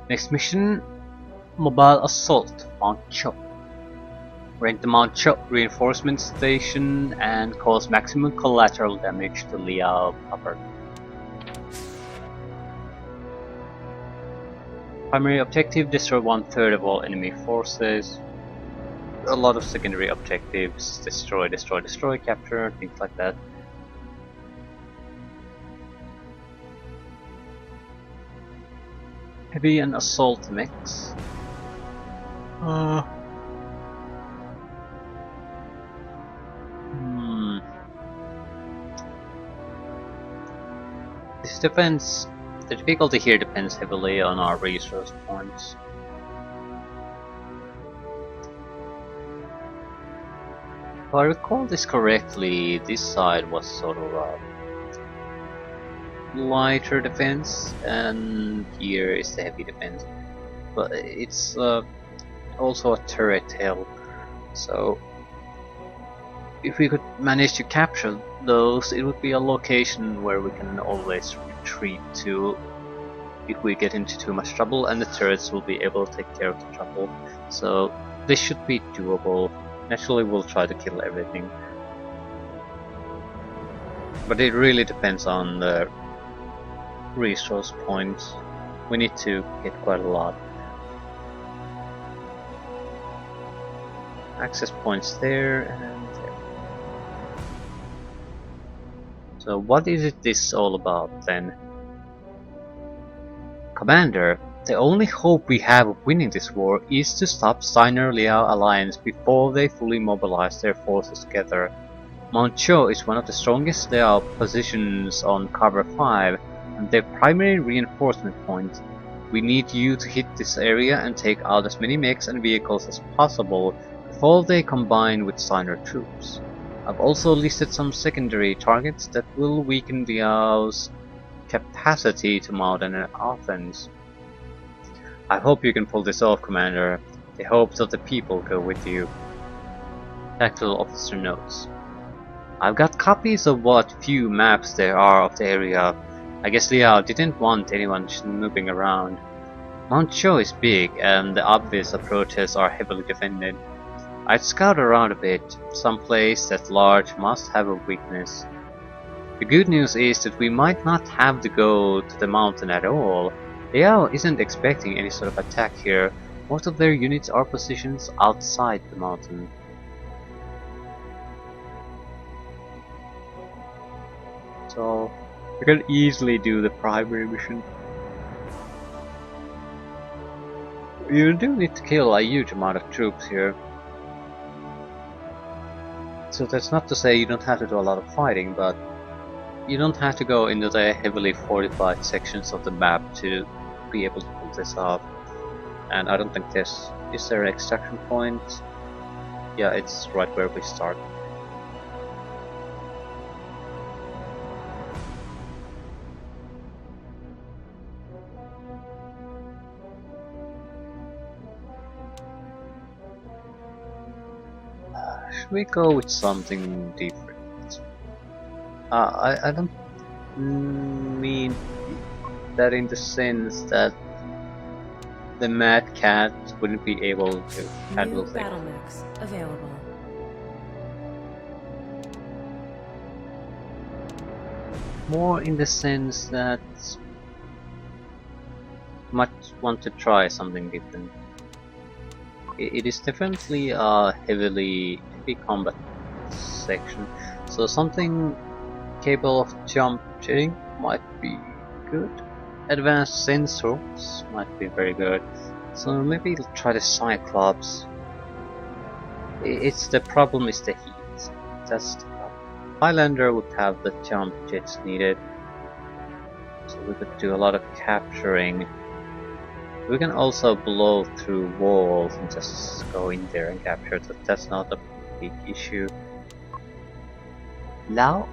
Next mission, Mobile Assault, Mount Cho. Rank the Mount Cho reinforcement station and cause maximum collateral damage to Liao proper. Primary objective, destroy 1/3 of all enemy forces. A lot of secondary objectives, destroy, capture, things like that. Heavy and assault mechs. This depends. The difficulty here depends heavily on our resource points. If I recall this correctly, this side was sort of a lighter defense, and here is the heavy defense. But it's also a turret hill, so if we could manage to capture those, it would be a location where we can always retreat to if we get into too much trouble, and the turrets will be able to take care of the trouble. So this should be doable. Naturally we'll try to kill everything, but it really depends on the resource points. We need to get quite a lot. Access points there and there. So what is this all about then? Commander, the only hope we have of winning this war is to stop Steiner-Liao alliance before they fully mobilize their forces together. Mount Cho is one of the strongest Liao positions on cover 5 and their primary reinforcement point. We need you to hit this area and take out as many mechs and vehicles as possible before they combine with Steiner troops. I've also listed some secondary targets that will weaken Liao's capacity to mount an offense. I hope you can pull this off, Commander. The hopes of the people go with you. Tactical Officer notes. I've got copies of what few maps there are of the area. I guess Liao didn't want anyone snooping around. Mount Cho is big and the obvious approaches are heavily defended. I'd scout around a bit. Some place that large must have a weakness. The good news is that we might not have to go to the mountain at all. Liao isn't expecting any sort of attack here. Most of their units are positioned outside the mountain. So we can easily do the primary mission. You do need to kill a huge amount of troops here. So that's not to say you don't have to do a lot of fighting, but you don't have to go into the heavily fortified sections of the map to be able to pull this off. And I don't think there's... is there an extraction point? Yeah, it's right where we start. Should we go with something different? I don't mean that in the sense that the Mad Cat wouldn't be able to handle things. Battle mechs available. More in the sense that might want to try something different. It is definitely a heavy combat section, so something capable of jump jetting might be good. Advanced sensors might be very good. So maybe try the Cyclops. It's the problem is the heat. That's the problem. Highlander would have the jump jets needed, so we could do a lot of capturing. We can also blow through walls and just go in there and capture. So that's not a big issue. Now,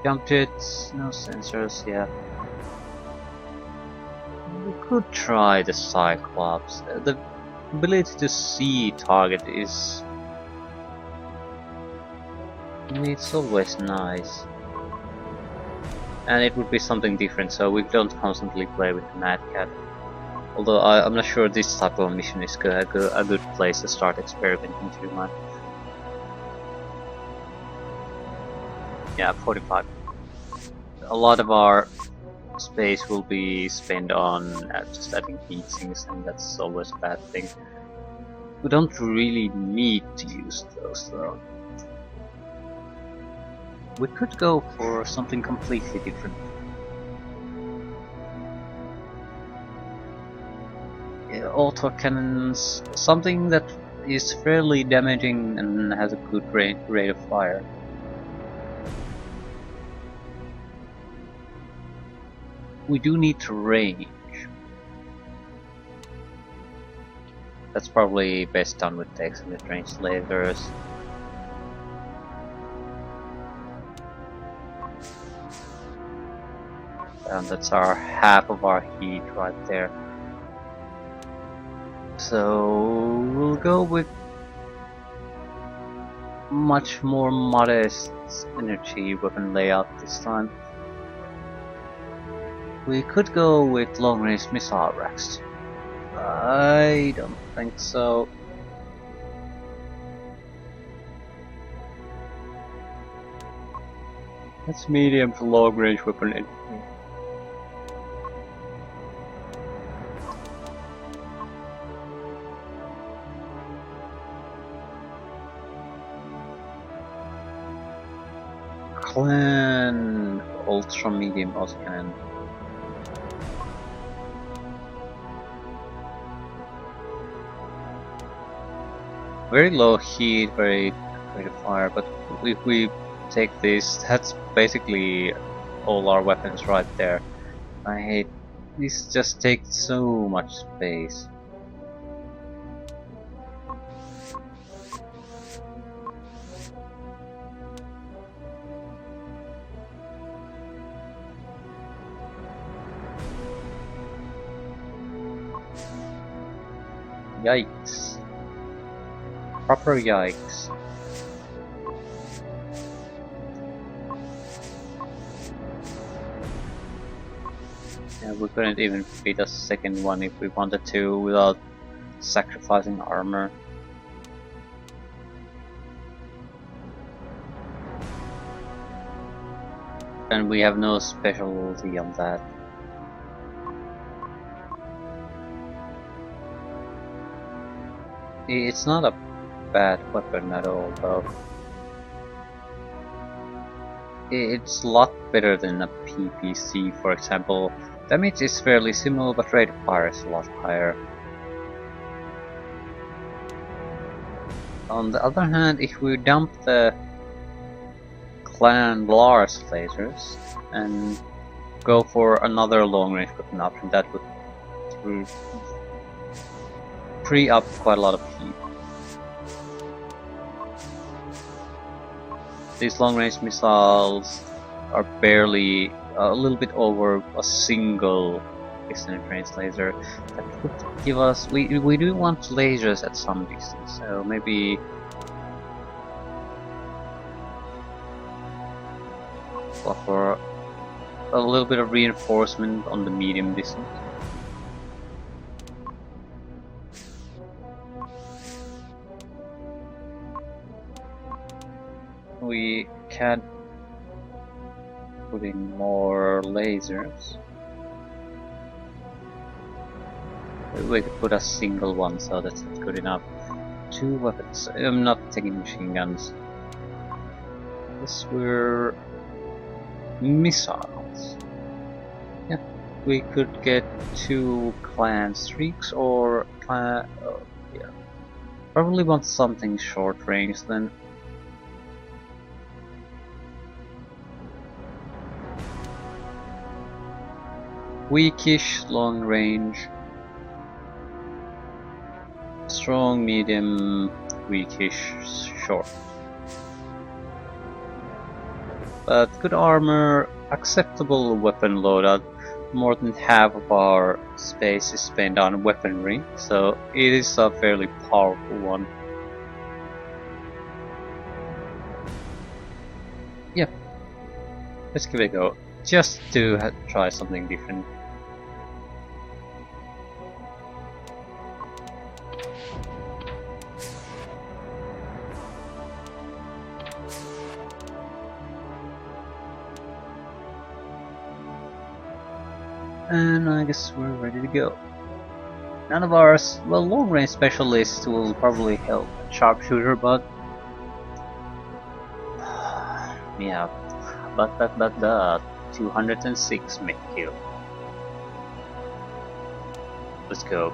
jump jets, no sensors, yeah. We could try the Cyclops. The ability to see target is... I mean, it's always nice. and it would be something different, so we don't constantly play with the Mad Cat. Although I'm not sure this type of mission is a good place to start experimenting too much. Yeah, 45. A lot of our space will be spent on just adding heat sinks, and that's always a bad thing. We don't really need to use those though. We could go for something completely different. Yeah, auto cannons, something that is fairly damaging and has a good rate of fire. We do need to range. That's probably best done with the excellent range lasers. And that's our half of our heat right there. So we'll go with much more modest energy weapon layout this time. We could go with long-range missile racks. I don't think so. That's medium to long-range weapon. Clan ultra medium also can. Very low heat, very rate of fire, but if we take this, that's basically all our weapons right there. I hate this, just takes so much space. Yikes. Proper yikes. Yeah, we couldn't even fit a second one if we wanted to without sacrificing armor. And we have no specialty on that. It's not a bad weapon at all, though. It's a lot better than a PPC, for example. Damage is fairly similar, but rate of fire is a lot higher. On the other hand, if we dump the Clan Lars lasers and go for another long-range weapon option, that would free up quite a lot of heat. These long-range missiles are barely a little bit over a single extended range laser. That would give us. We do want lasers at some distance, so maybe offer a little bit of reinforcement on the medium distance. We can put in more lasers. We could put a single one, so that's not good enough. 2 weapons. I'm not taking machine guns. Yes, we're missiles. Yeah, we could get 2 clan streaks or clan. Yeah, probably want something short range then. Weakish long range, strong medium, weakish short. But good armor, acceptable weapon loadout. More than half of our space is spent on weaponry, so it is a fairly powerful one. Yep, let's give it a go. just to try something different. And I guess we're ready to go. None of ours, well, long range specialists will probably help sharpshooter, but yeah, but 206 mech kill. Let's go.